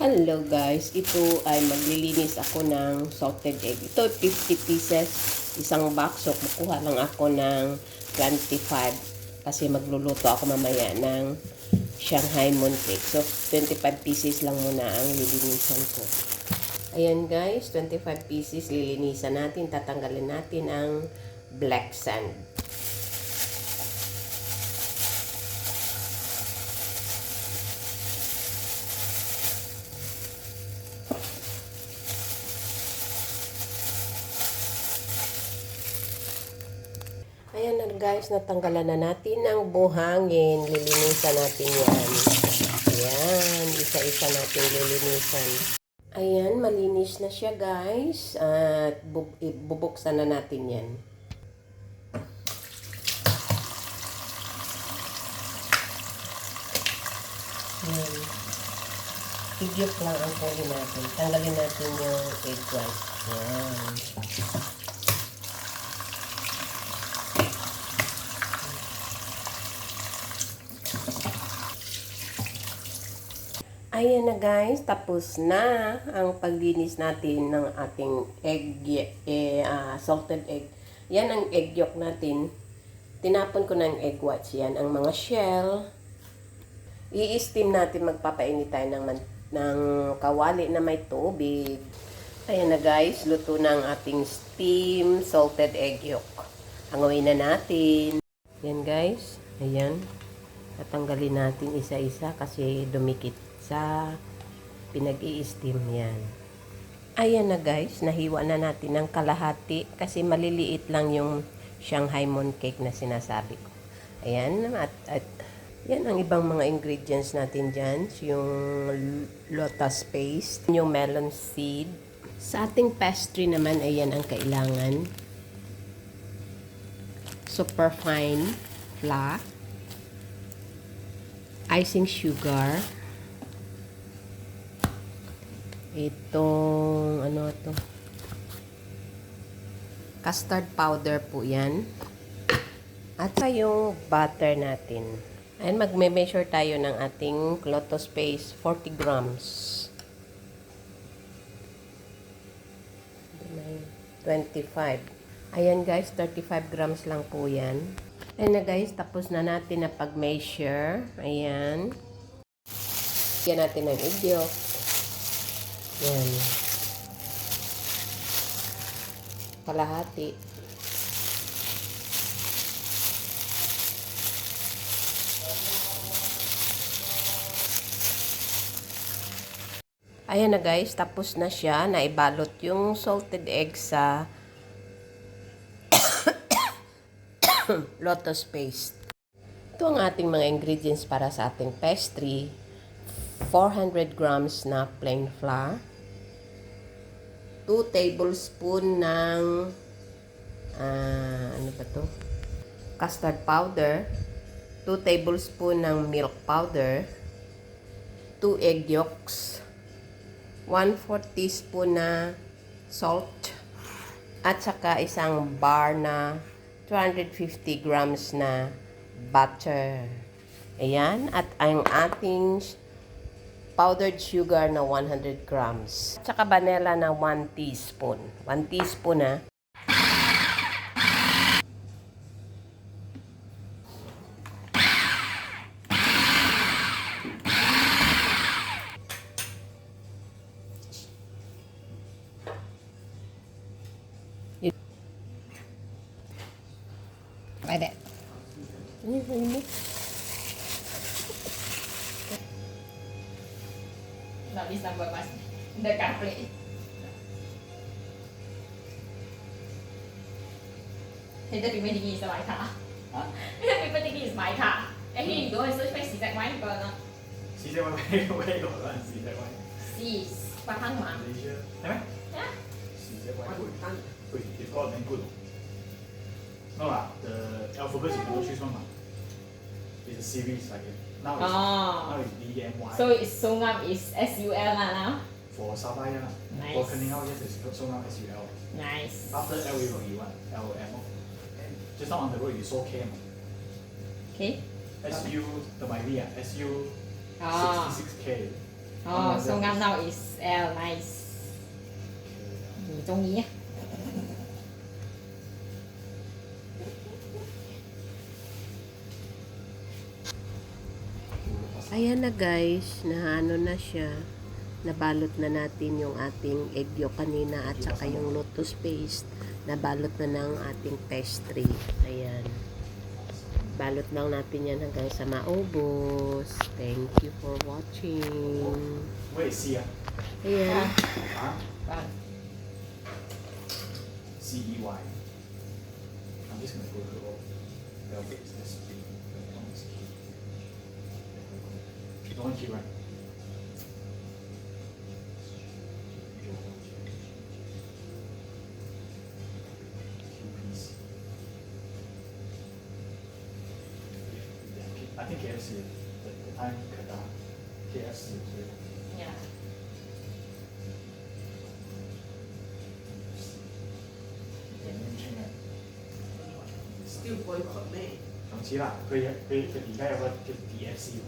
Hello guys, ito ay maglilinis ako ng salted egg. Ito 50 pieces, isang box. So kukuha lang ako ng 25 kasi magluluto ako mamaya ng Shanghai mooncake. So 25 pieces lang muna ang lilinisan ko. Ayan guys, 25 pieces lilinisan natin. Tatanggalin natin ang black sand. Ayan na guys, natanggalan na natin ang buhangin. Lilinisan natin yan. Ayan, isa-isa natin lilinisan. Ayan, malinis na siya guys. At bubuksan na natin yan. Ayan. Igyok lang ang kunin natin. Tanggalin natin yung egg white. Ayan. Ayan na guys, tapos na ang paglinis natin ng ating egg, salted egg. Yan ang egg yolk natin. Tinapon ko ng egg whites. Yan ang mga shell. I-steam natin, magpapainit tayo ng kawali na may tubig. Ayan na guys, luto na ang ating steam salted egg yolk. Hanguin na natin. Yan guys, ayan. Tatanggalin natin isa-isa kasi dumikit sa pinag-i-steam yan. Ayan na guys, nahiwa na natin ng kalahati kasi maliliit lang yung Shanghai mooncake na sinasabi ko. Ayan, at yan ang ibang mga ingredients natin dyan. Yung lotus paste, yung melon seed. Sa ating pastry naman, ayan ang kailangan. Super fine flour, icing sugar, itong ano to, custard powder po yan, at yung butter natin. And magme-measure tayo ng ating lotus paste, 40 grams, 25. Ayan guys, 35 grams lang po yan. Ayan na guys, tapos na natin na pag-measure. Ayan. Yan natin ng egg yolk. Yan. Kalahati. Ayan na guys, tapos na siya. Naibalot yung salted egg sa lotus paste. Ito ang ating mga ingredients para sa ating pastry. 400 grams na plain flour, 2 tablespoon ng ano ba to? Custard powder, 2 tablespoon ng milk powder, 2 egg yolks, 1/4 teaspoon na salt, at saka isang bar na 250 grams na butter. Ayan, at ang ating powdered sugar na 100 grams. At saka vanilla na 1 teaspoon. 1 teaspoon na. Pwede. No, this number must the calculate. Thì tôi mình nghĩ là bài thả. Mình phải nghĩ là bài thả. Em nghĩ đối với phải xí tại ngoài cơ nó. xí xe quay quay quay gọi là xí xe quay Xí và thăng mà. thấy chưa thấyไหม Yeah. xí xe quay ui it's called very good no lah the alphabet you don't choose one lah it's a series like it now it's now it's BMY So it's Songam is SUL lah now. for Sabaya lah Nice. for Canning Out yes it's so now SUL Nice. after L you got E1 LM and just now on the road you saw K Okay. SU the my V SU 哦 66K。哦，so now is L nice，你中意？ Ayan na guys, naano na siya. Nabalot na natin yung ating egg yolk kanina at saka yung lotus paste. Nabalot na ng ating pastry. Ayan. Balot lang natin yan hanggang sa maubos. Thank you for watching. Where is C 啊？ Ayan.啊 Vâng. ？CEY。I'm just gonna go through all. Velvet is this big. Don't want key right? I think KFC, the time Qatar, KFC was very Yeah. Still boycott me. 總之啦，佢而家有個叫 DFC